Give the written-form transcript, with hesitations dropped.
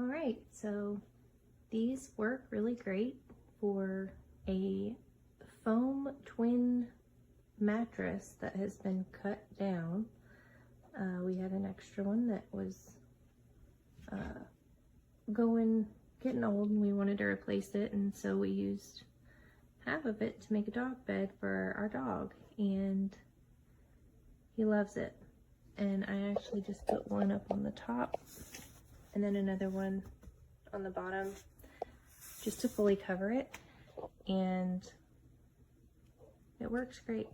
All right, so these work really great for a foam twin mattress that has been cut down. We had an extra one that was getting old, and we wanted to replace it, and so we used half of it to make a dog bed for our dog, and he loves it. And I actually just put one up on the top and then another one on the bottom just to fully cover it, and it works great.